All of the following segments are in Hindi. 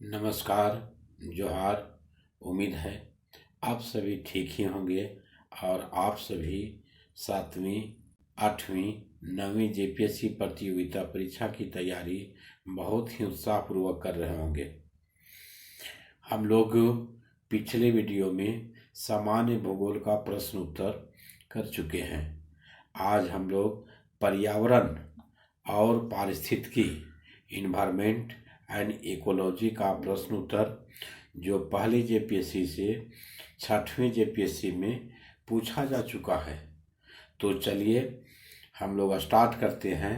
नमस्कार, जोहार। उम्मीद है आप सभी ठीक ही होंगे और आप सभी 7वीं, 8वीं, 9वीं जेपीएससी प्रतियोगिता परीक्षा की तैयारी बहुत ही उत्साहपूर्वक कर रहे होंगे। हम लोग पिछले वीडियो में सामान्य भूगोल का प्रश्न उत्तर कर चुके हैं। आज हम लोग पर्यावरण और पारिस्थितिकी, इन्वायरमेंट एंड इकोलॉजी का प्रश्न उत्तर जो पहले जेपीएससी से 6वीं जेपीएससी में पूछा जा चुका है। तो चलिए हम लोग स्टार्ट करते हैं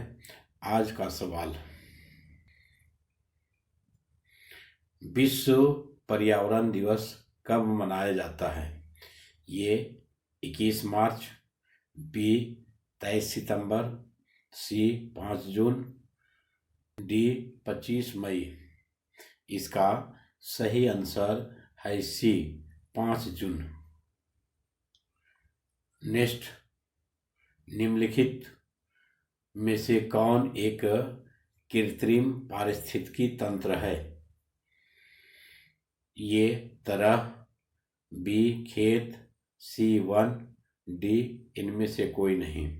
आज का सवाल। विश्व पर्यावरण दिवस कब मनाया जाता है? ये 21 मार्च, बी 23 सितंबर, सी 5 जून, डी 25 मई। इसका सही आंसर है सी 5 जून। नेक्स्ट, निम्नलिखित में से कौन एक कृत्रिम पारिस्थितिकी तंत्र है? ये तरह, बी खेत, सी वन, डी इनमें से कोई नहीं।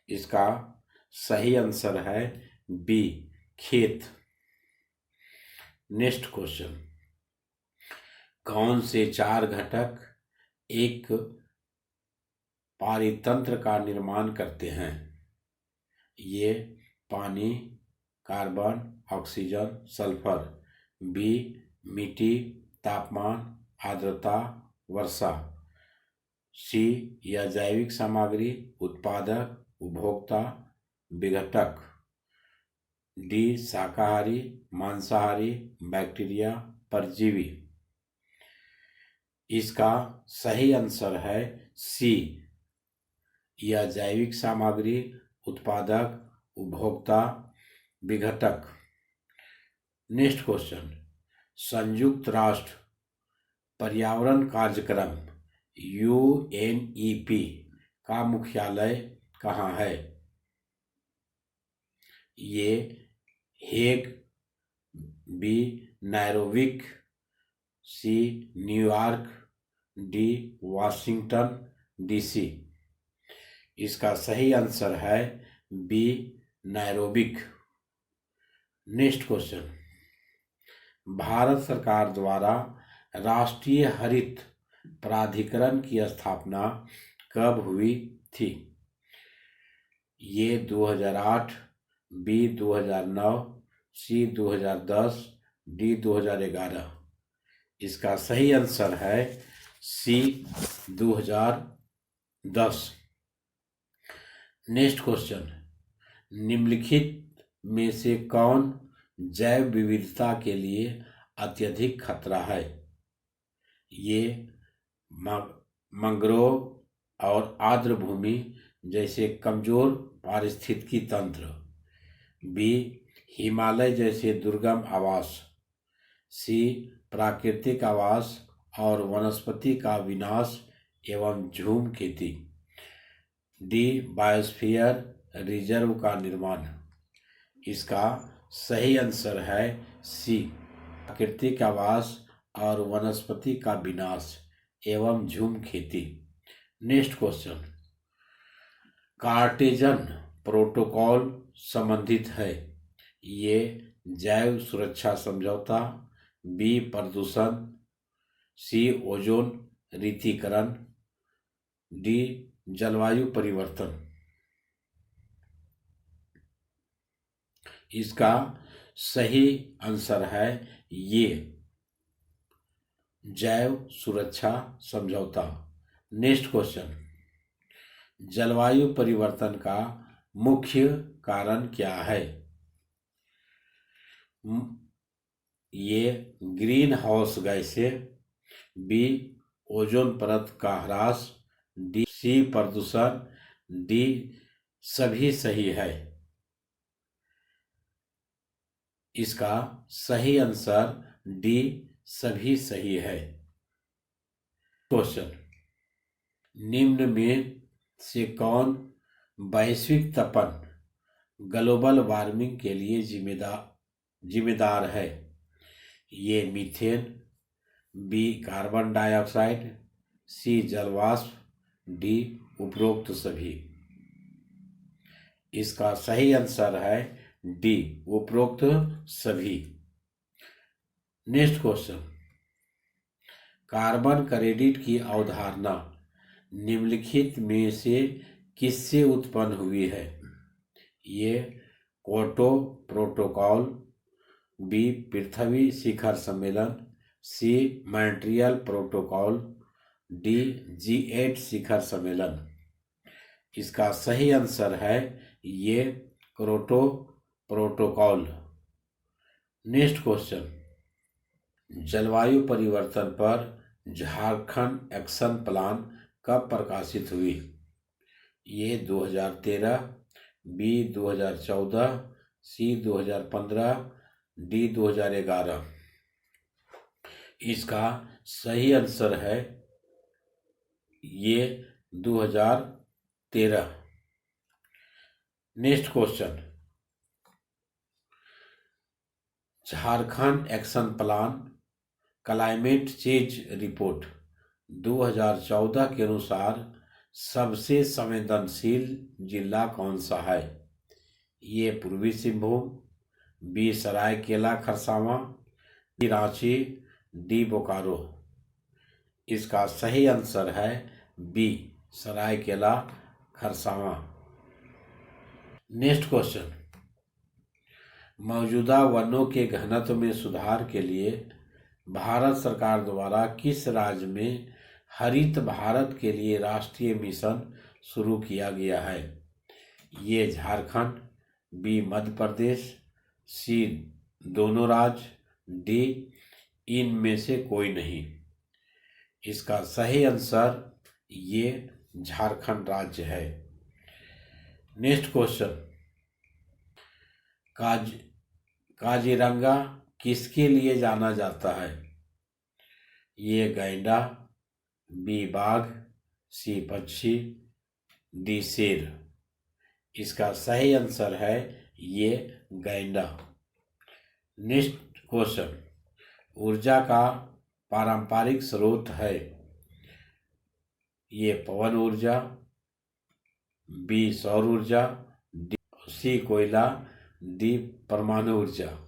इसका सही आंसर है बी खेत। नेक्स्ट क्वेश्चन, कौन से 4 घटक एक पारितंत्र का निर्माण करते हैं? ये पानी, कार्बन, ऑक्सीजन, सल्फर। बी मिट्टी, तापमान, आर्द्रता, वर्षा। सी या जैविक सामग्री, उत्पादक, उपभोक्ता, विघटक। डी शाकाहारी, मांसाहारी, बैक्टीरिया, परजीवी। इसका सही आंसर है सी या जैविक सामग्री, उत्पादक, उपभोक्ता, विघटक। नेक्स्ट क्वेश्चन, संयुक्त राष्ट्र पर्यावरण कार्यक्रम यूएनईपी का मुख्यालय कहाँ है? A Hague, B Nairobi, C New York, D Washington DC. इसका सही आंसर है बी नैरोबिक। नेक्स्ट क्वेश्चन, भारत सरकार द्वारा राष्ट्रीय हरित प्राधिकरण की स्थापना कब हुई थी? ये 2008, बी 2009, सी 2010, डी 2011। इसका सही आंसर है सी 2010। नेक्स्ट क्वेश्चन, निम्नलिखित में से कौन जैव विविधता के लिए अत्यधिक खतरा है? ये मैंग्रोव और आर्द्र भूमि जैसे कमजोर पारिस्थितिकी तंत्र। बी हिमालय जैसे दुर्गम आवास। सी प्राकृतिक आवास और वनस्पति का विनाश एवं झूम खेती। डी बायोस्फीयर रिजर्व का निर्माण। इसका सही आंसर है सी प्राकृतिक आवास और वनस्पति का विनाश एवं झूम खेती। नेक्स्ट क्वेश्चन, कार्टेजन प्रोटोकॉल संबंधित है? ये जैव सुरक्षा समझौता, बी प्रदूषण, सी ओजोन रिक्तीकरण, डी जलवायु परिवर्तन। इसका सही आंसर है ये जैव सुरक्षा समझौता। नेक्स्ट क्वेश्चन, जलवायु परिवर्तन का मुख्य कारण क्या है? ये ग्रीन हाउस गैसें, बी ओजोन परत का ह्रास, डी सी प्रदूषण, डी सभी सही है। इसका सही आंसर डी सभी सही है। क्वेश्चन, निम्न में से कौन वैश्विक तपन ग्लोबल वार्मिंग के लिए जिम्मेदार है? ये मीथेन, बी कार्बन डाइऑक्साइड, सी जलवाष्प, डी उपरोक्त सभी। इसका सही आंसर है डी उपरोक्त सभी। नेक्स्ट क्वेश्चन, कार्बन क्रेडिट की अवधारणा निम्नलिखित में से किससे उत्पन्न हुई है? ये क्योटो प्रोटोकॉल, बी पृथ्वी शिखर सम्मेलन, सी मॉन्ट्रियल प्रोटोकॉल, डी G8 शिखर सम्मेलन। इसका सही आंसर है ये क्योटो प्रोटोकॉल। नेक्स्ट क्वेश्चन, जलवायु परिवर्तन पर झारखंड एक्शन प्लान कब प्रकाशित हुई? ये 2013, बी 2014, सी 2015, डी 2011। इसका सही आंसर है ये 2013। Next question, Jharkhand action plan climate change report 2014 के अनुसार सबसे संवेदनशील जिला कौन सा है? ये Purbi Singhbhum, B Saraikela Kharsawan, D Ranchi, D Bokaro. इसका सही आंसर है B Saraikela Kharsawan. Next question, मौजूदा वनों के घनत्व में सुधार के लिए भारत सरकार द्वारा किस राज्य में हरित भारत के लिए राष्ट्रीय मिशन शुरू किया गया है? ये झारखंड, बी मध्य प्रदेश, सी दोनों राज्य, डी इनमें से कोई नहीं। इसका सही आंसर ये झारखंड राज्य है। नेक्स्ट क्वेश्चन, काजीरंगा किसके लिए जाना जाता है? ये गैंडा, बी बाघ, सी पक्षी, डी शेर। इसका सही आंसर है ये गैंडा। नेक्स्ट क्वेश्चन, ऊर्जा का पारंपरिक स्रोत है? ये पवन ऊर्जा, बी सौर ऊर्जा, सी कोयला, डी परमाणु ऊर्जा।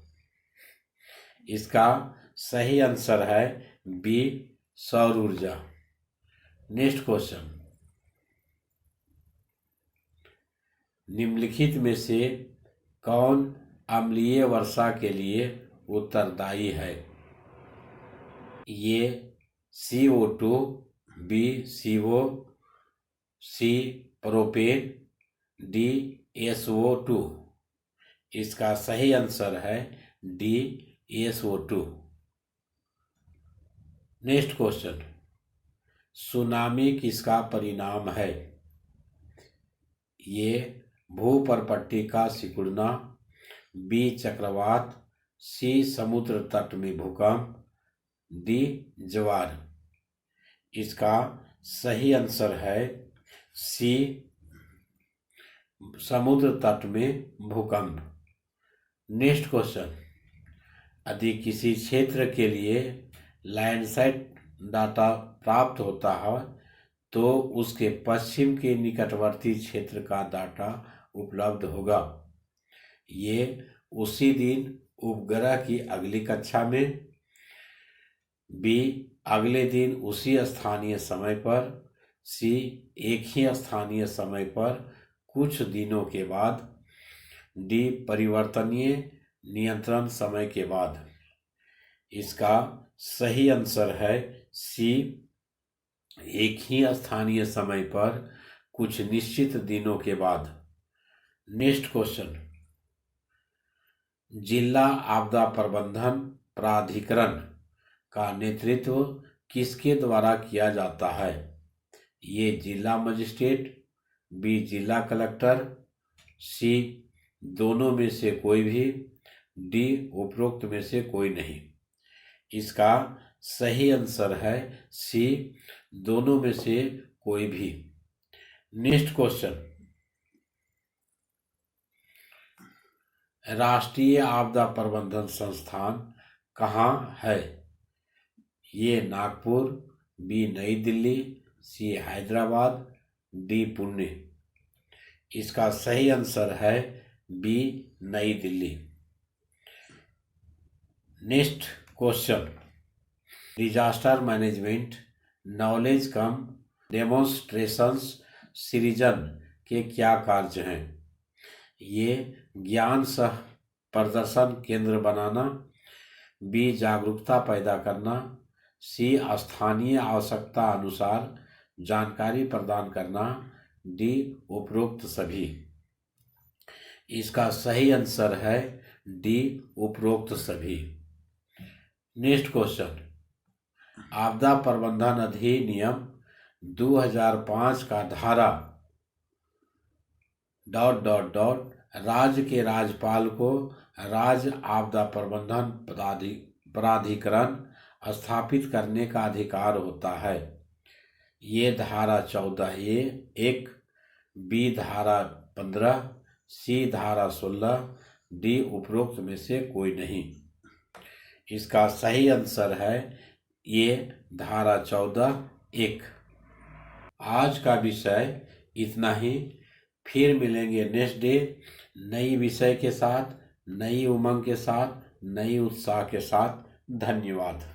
इसका सही आंसर है बी सौर ऊर्जा। नेक्स्ट क्वेश्चन, निम्नलिखित में से कौन अम्लीय वर्षा के लिए उत्तरदायी है? ये CO2, बी CO, सी प्रोपेन, डी SO2। इसका सही आंसर है D SO2। Next question, tsunami किसका परिणाम है? ये भूपर्पट्टी का सिकुड़ना, बी चक्रवात, सी समुद्र तट में भूकंप, डी ज्वार। इसका सही आंसर है सी समुद्र तट में भूकंप। नेक्स्ट क्वेश्चन, यदि किसी क्षेत्र के लिए लैंडसैट डाटा प्राप्त होता है तो उसके पश्चिम के निकटवर्ती क्षेत्र का डाटा उपलब्ध होगा। ये उसी दिन उपग्रह की अगली कक्षा में, बी अगले दिन उसी स्थानीय समय पर, सी एक ही स्थानीय समय पर कुछ दिनों के बाद, डी परिवर्तनीय नियंत्रण समय के बाद। इसका सही आंसर है सी एक ही स्थानीय समय पर कुछ निश्चित दिनों के बाद। नेक्स्ट क्वेश्चन, जिला आपदा प्रबंधन प्राधिकरण का नेतृत्व किसके द्वारा किया जाता है? ये जिला मजिस्ट्रेट, बी जिला कलेक्टर, सी दोनों में से कोई भी, डी उपरोक्त में से कोई नहीं। इसका सही आंसर है सी दोनों में से कोई भी। नेक्स्ट क्वेश्चन, राष्ट्रीय आपदा प्रबंधन संस्थान कहाँ है? ये Nagpur, B Nai Delhi, C Hyderabad, D Pune. इसका सही आंसर है B Nai Delhi. Next question, disaster management knowledge cum demonstrations Srijan के क्या कार्य हैं? ये ज्ञान सह प्रदर्शन केंद्र बनाना, बी जागरूकता पैदा करना, सी स्थानीय आवश्यकता अनुसार जानकारी प्रदान करना, डी उपरोक्त सभी। इसका सही आंसर है डी उपरोक्त सभी। नेक्स्ट क्वेश्चन, आपदा प्रबंधन अधिनियम 2005 का धारा ... राज्य के राज्यपाल को राज्य आपदा प्रबंधन प्राधिकरण स्थापित करने का अधिकार होता है। ये धारा 14A, एक, बी धारा 15, सी धारा 16, डी उपरोक्त में से कोई नहीं। इसका सही आंसर है ये धारा 14(1). आज का विषय इतना ही। फिर मिलेंगे नेक्स्ट डे नई विषय के साथ, नई उमंग के साथ, नई उत्साह के साथ। धन्यवाद।